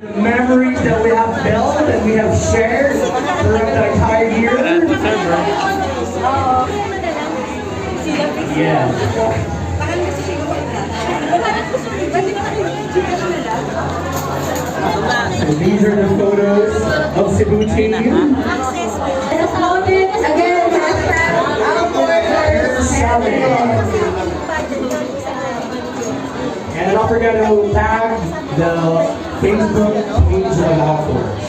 Memories that we have built and we have shared throughout the entire year. Yeah. So these are the photos of Cebu team. And don't forget to tag the Facebook page of Outdoors.